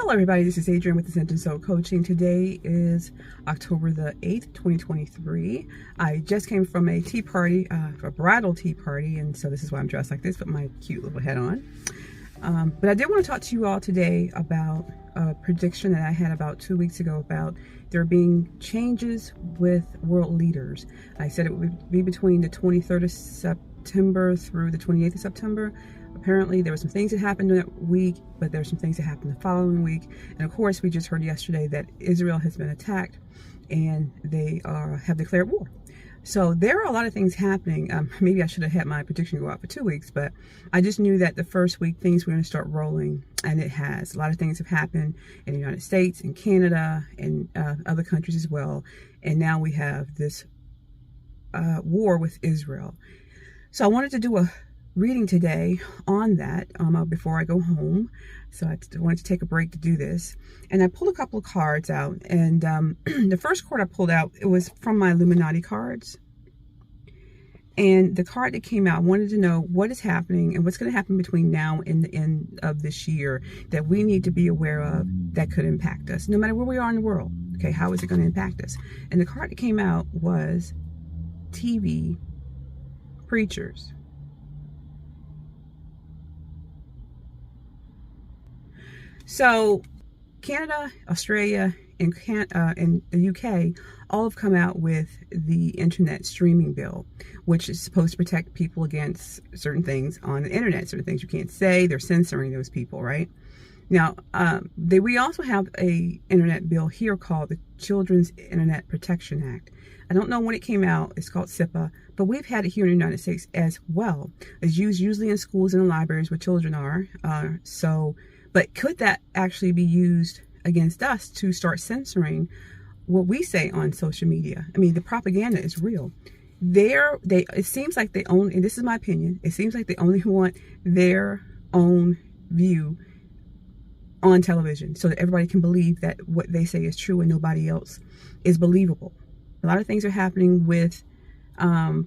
Hello everybody, this is Adrienne with Ascent and Soul Coaching. Today is October the 8th, 2023. I just came from a tea party, a bridal tea party, and so this is why I'm dressed like this, with my cute little hat on. But I did want to talk to you all today about a prediction that I had about 2 weeks ago about there being changes with world leaders. I said it would be between the 23rd of September through the 28th of September. Apparently there were some things that happened that week, but there were some things that happened the following week. And of course, we just heard yesterday that Israel has been attacked and they have declared war. So there are a lot of things happening. Maybe I should have had my prediction go out for 2 weeks, but I just knew that the first week things were going to start rolling, and it has. A lot of things have happened in the United States, in Canada, and other countries as well. And now we have this war with Israel. So I wanted to do a reading today on that before I go home. So I wanted to take a break to do this. And I pulled a couple of cards out. And the first card I pulled out, it was from my Illuminati cards. And the card that came out, I wanted to know what is happening and what's going to happen between now and the end of this year that we need to be aware of that could impact us, no matter where we are in the world. Okay, how is it going to impact us? And the card that came out was TV preachers. So Canada, Australia, and the UK all have come out with the internet streaming bill, which is supposed to protect people against certain things on the internet, certain things you can't say. They're censoring those people, right? Now, we also have a internet bill here called the Children's Internet Protection Act. I don't know when it came out. It's called SIPA, but we've had it here in the United States as well. It's used usually in schools and in libraries where children are. But could that actually be used against us to start censoring what we say on social media? I mean, the propaganda is real. It seems like they only, and this is my opinion, it seems like they only want their own view on television so that everybody can believe that what they say is true and nobody else is believable. A lot of things are happening with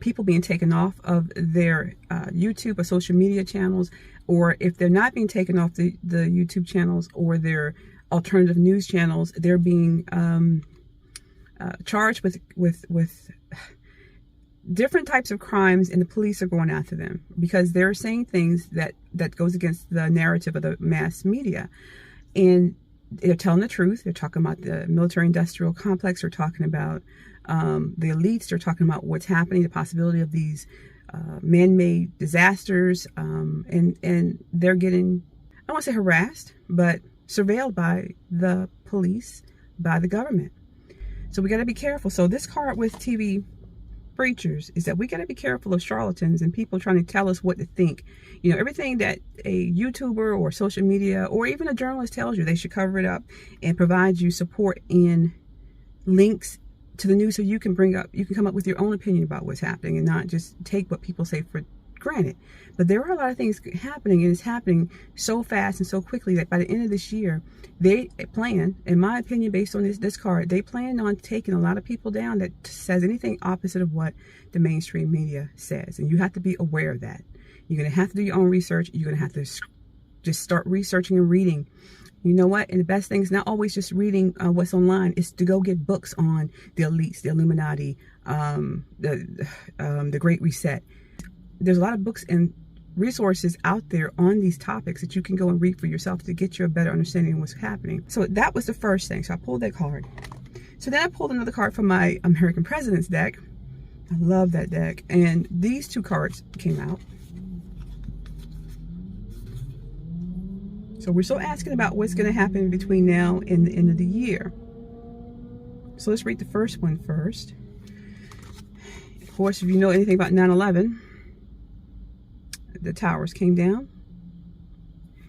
people being taken off of their YouTube or social media channels, or if they're not being taken off the YouTube channels or their alternative news channels, they're being charged with different types of crimes, and the police are going after them because they're saying things that goes against the narrative of the mass media. And they're telling the truth. They're talking about the military-industrial complex. They're talking about the elites. They're talking about what's happening, the possibility of these man-made disasters, and they're getting, I don't want to say harassed, but surveilled by the police, by the government. So we got to be careful. So this card with TV preachers is that we got to be careful of charlatans and people trying to tell us what to think. You know, everything that a YouTuber or social media or even a journalist tells you, they should cover it up and provide you support in links to the news so you can come up with your own opinion about what's happening and not just take what people say for granted. But there are a lot of things happening, and it's happening so fast and so quickly that by the end of this year, they plan, in my opinion, based on this card, they plan on taking a lot of people down that says anything opposite of what the mainstream media says. And you have to be aware of that. You're going to have to do your own research. You're going to have to just start researching and reading. You know what? And the best thing is not always just reading what's online. Is to go get books on the elites, the Illuminati, the Great Reset. There's a lot of books and resources out there on these topics that you can go and read for yourself to get you a better understanding of what's happening. So that was the first thing. So I pulled that card. So then I pulled another card from my American Presidents deck. I love that deck. And these two cards came out. So we're still asking about what's going to happen between now and the end of the year. So let's read the first one first. Of course, if you know anything about 9/11, the towers came down.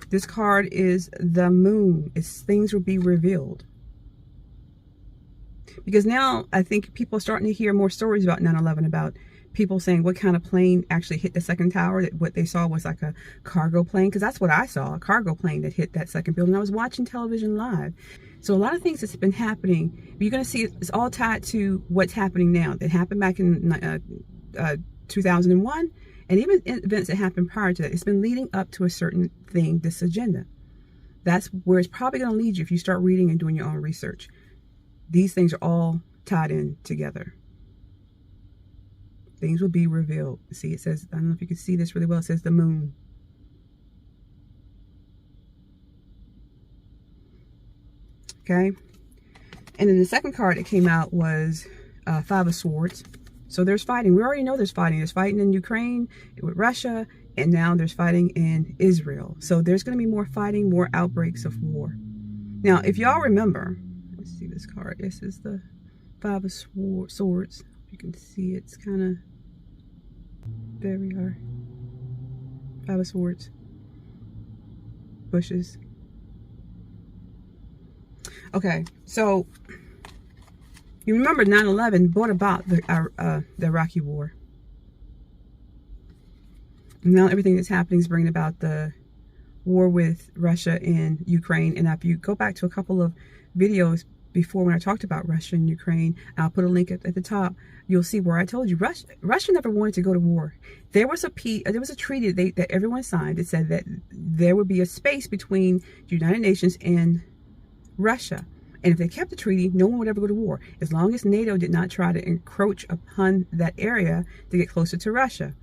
This card is the moon. Things will be revealed. Because now I think people are starting to hear more stories about 9/11, about people saying what kind of plane actually hit the second tower, that what they saw was like a cargo plane, because that's what I saw, a cargo plane that hit that second building. I was watching television live. So a lot of things that's been happening, you're going to see it's all tied to what's happening now. That happened back in 2001, and even events that happened prior to that. It's been leading up to a certain thing, this agenda. That's where it's probably going to lead you if you start reading and doing your own research. These things are all tied in together. Things will be revealed. See, it says, I don't know if you can see this really well. It says the moon. Okay. And then the second card that came out was Five of Swords. So there's fighting. We already know there's fighting. There's fighting in Ukraine with Russia, and now there's fighting in Israel. So there's going to be more fighting, more outbreaks of war. Now, if y'all remember, let's see this card. This is the Five of Swords. You can see it's kind of, there we are. Five of Swords. Bushes. Okay, so you remember 9/11 brought about the Iraqi war. And now everything that's happening is bringing about the war with Russia and Ukraine. And if you go back to a couple of videos before when I talked about Russia and Ukraine, I'll put a link at the top. You'll see where I told you Russia never wanted to go to war. There was a treaty that everyone signed that said that there would be a space between the United Nations and Russia. And if they kept the treaty, no one would ever go to war, as long as NATO did not try to encroach upon that area to get closer to Russia.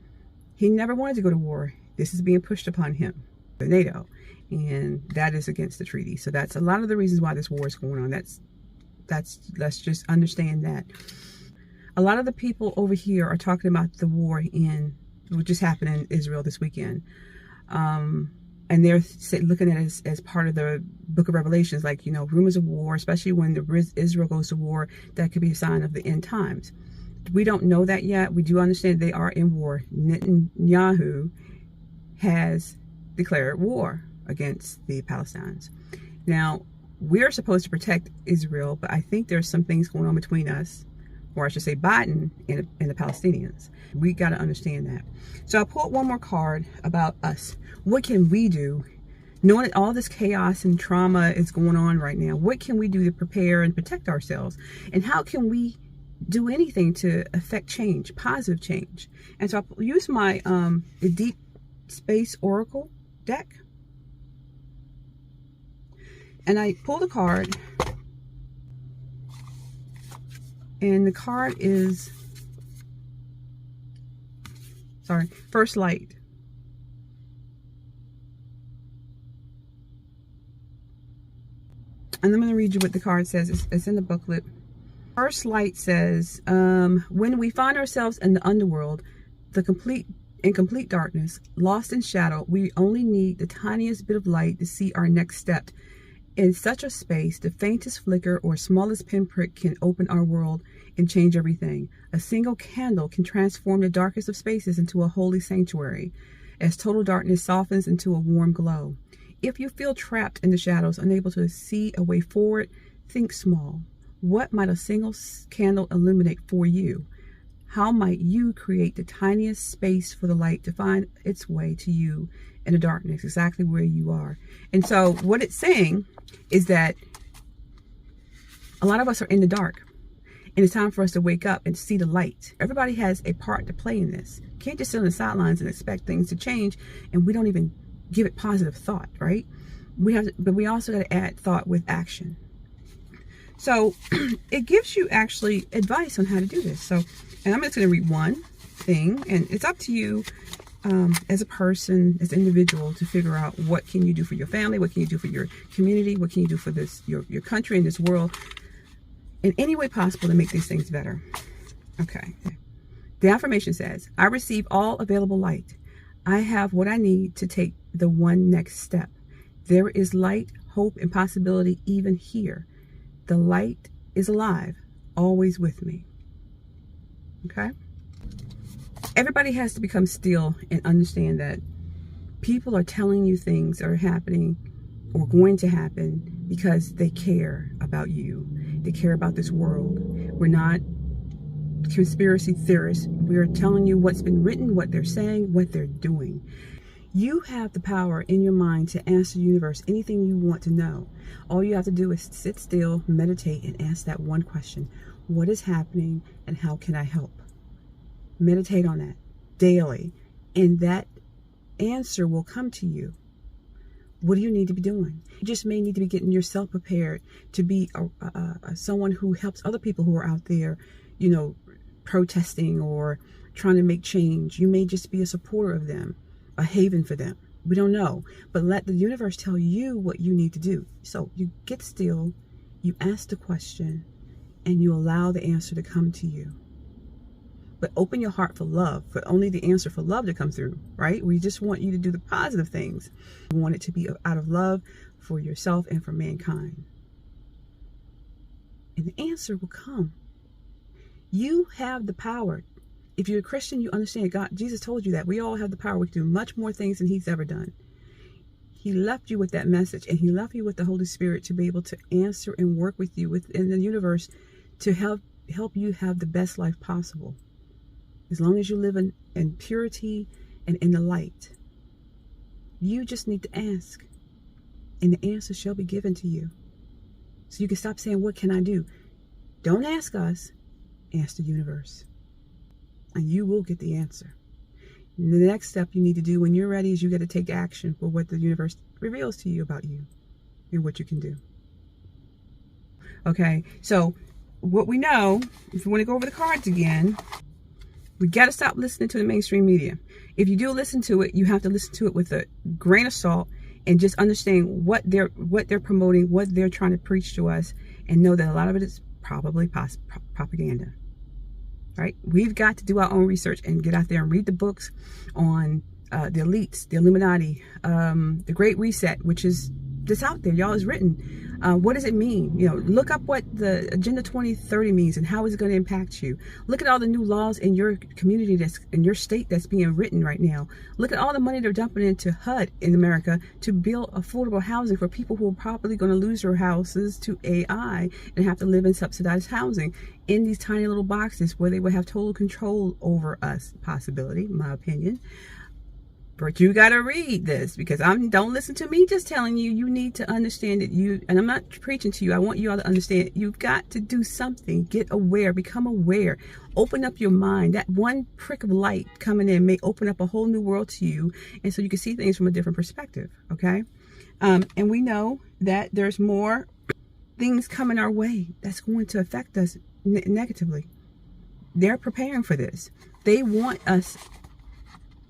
He never wanted to go to war. This is being pushed upon him, the NATO, and that is against the treaty. So that's a lot of the reasons why this war is going on. Let's just understand that. A lot of the people over here are talking about the war what just happened in Israel this weekend. And they're looking at it as part of the book of Revelations, like, you know, rumors of war, especially when Israel goes to war, that could be a sign of the end times. We don't know that yet. We do understand they are in war. Netanyahu has declared war against the Palestinians. Now, we're supposed to protect Israel, but I think there's some things going on between us, or I should say Biden and the Palestinians. We got to understand that. So I pulled one more card about us. What can we do, knowing that all this chaos and trauma is going on right now? What can we do to prepare and protect ourselves? And how can we do anything to affect change, positive change? And so I use my the Deep Space Oracle deck. And I pulled a card. And the card is, First Light. And I'm going to read you what the card says. It's in the booklet. First Light says, when we find ourselves in the underworld, in complete darkness, lost in shadow, we only need the tiniest bit of light to see our next step. In such a space, the faintest flicker or smallest pinprick can open our world and change everything. A single candle can transform the darkest of spaces into a holy sanctuary, as total darkness softens into a warm glow. If you feel trapped in the shadows, unable to see a way forward, think small. What might a single candle illuminate for you? How might you create the tiniest space for the light to find its way to you in the darkness, exactly where you are? And so what it's saying is that a lot of us are in the dark, and it's time for us to wake up and see the light. Everybody has a part to play in this. You can't just sit on the sidelines and expect things to change, and we don't even give it positive thought, right? But we also got to add thought with action. So it gives you actually advice on how to do this. So, and I'm just going to read one thing, and it's up to you as a person, as an individual, to figure out what can you do for your family, what can you do for your community, what can you do for your country and this world, in any way possible to make these things better. Okay. The affirmation says, I receive all available light. I have what I need to take the one next step. There is light, hope, and possibility even here. The light is alive, always with me. Okay? Everybody has to become still and understand that people are telling you things that are happening or going to happen because they care about you. They care about this world. We're not conspiracy theorists. We're telling you what's been written, what they're saying, what they're doing. You have the power in your mind to ask the universe anything you want to know. All you have to do is sit still, meditate, and ask that one question. What is happening and how can I help? Meditate on that daily, and that answer will come to you. What do you need to be doing? You just may need to be getting yourself prepared to be someone who helps other people who are out there, you know, protesting or trying to make change. You may just be a supporter of them, a haven for them. We don't know. But let the universe tell you what you need to do. So you get still, you ask the question, and you allow the answer to come to you. But open your heart for love, for only the answer for love to come through, right? We just want you to do the positive things. We want it to be out of love for yourself and for mankind. And the answer will come. You have the power. If you're a Christian, you understand God. Jesus told you that. We all have the power. We can do much more things than he's ever done. He left you with that message, and he left you with the Holy Spirit to be able to answer and work with you within the universe to help you have the best life possible. As long as you live in purity and in the light. You just need to ask, and the answer shall be given to you. So you can stop saying, what can I do? Don't ask us, ask the universe. And you will get the answer. And the next step you need to do when you're ready is you got to take action for what the universe reveals to you about you and what you can do. Okay, so what we know, if you want to go over the cards again, we got to stop listening to the mainstream media. If you do listen to it, you have to listen to it with a grain of salt and just understand what they're promoting, what they're trying to preach to us, and know that a lot of it is probably propaganda. Right? We've got to do our own research and get out there and read the books on the elites, the Illuminati, the Great Reset, which is just out there, y'all, is written. What does it mean? You know, look up what the Agenda 2030 means and how is it going to impact you. Look at all the new laws in your community that's in your state that's being written right now. Look at all the money they're dumping into HUD in America to build affordable housing for people who are probably going to lose their houses to AI and have to live in subsidized housing in these tiny little boxes where they would have total control over us. Possibility, in my opinion. But you got to read this, because don't listen to me just telling you. You need to understand that and I'm not preaching to you. I want you all to understand you've got to do something. Get aware, become aware, open up your mind. That one prick of light coming in may open up a whole new world to you. And so you can see things from a different perspective. Okay. And we know that there's more things coming our way that's going to affect us negatively. They're preparing for this. They want us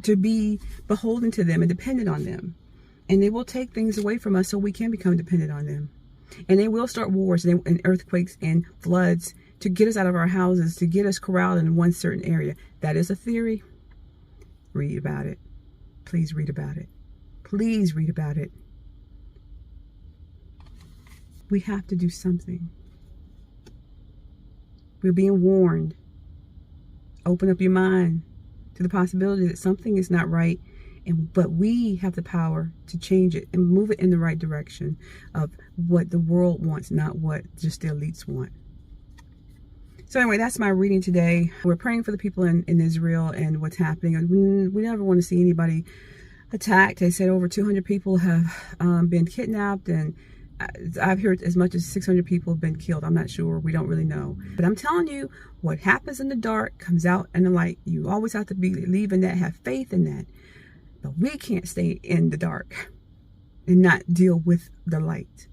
to be beholden to them and dependent on them. And they will take things away from us so we can become dependent on them. And they will start wars and earthquakes and floods to get us out of our houses, to get us corralled in one certain area. That is a theory. Read about it. Please read about it. Please read about it. We have to do something. We're being warned. Open up your mind to the possibility that something is not right, but we have the power to change it and move it in the right direction of what the world wants, not what just the elites want. So anyway, that's my reading today. We're praying for the people in Israel and what's happening. We never want to see anybody attacked. They said over 200 people have been kidnapped, and I've heard as much as 600 people have been killed. I'm not sure. We don't really know. But I'm telling you, what happens in the dark comes out in the light. You always have to believe in that, have faith in that. But we can't stay in the dark and not deal with the light.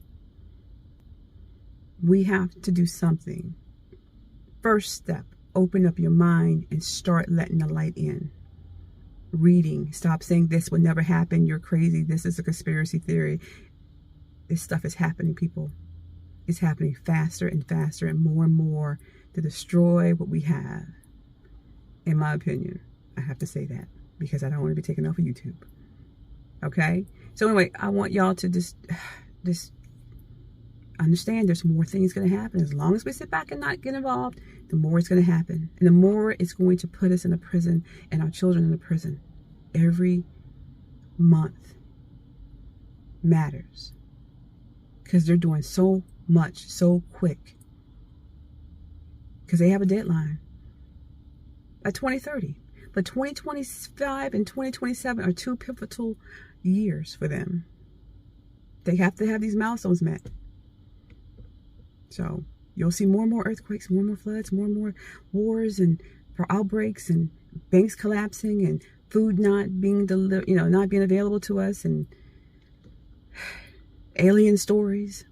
We have to do something. First step, open up your mind and start letting the light in. Reading. Stop saying this will never happen. You're crazy. This is a conspiracy theory. This stuff is happening, people. It's happening faster and faster and more to destroy what we have. In my opinion, I have to say that because I don't want to be taken off of YouTube. Okay? So anyway, I want y'all to just understand there's more things going to happen. As long as we sit back and not get involved, the more it's going to happen. And the more it's going to put us in a prison and our children in a prison. Every month matters. Because they're doing so much, so quick. Because they have a deadline. By 2030. But 2025 and 2027 are two pivotal years for them. They have to have these milestones met. So you'll see more and more earthquakes, more and more floods, more and more wars and outbreaks and banks collapsing and food not being not being available to us, and alien stories.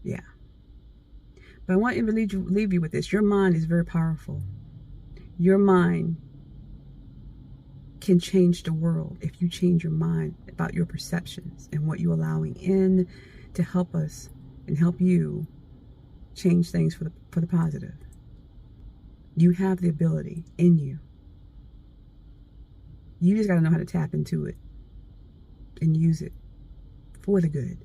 Yeah. But I want to leave you with this. Your mind is very powerful. Your mind can change the world if you change your mind about your perceptions and what you're allowing in to help us and help you change things for the positive. You have the ability in you. You just got to know how to tap into it and use it for the good.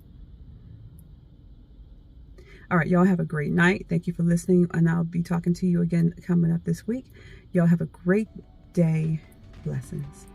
All right, y'all have a great night. Thank you for listening, and I'll be talking to you again coming up this week. Y'all have a great day. Blessings.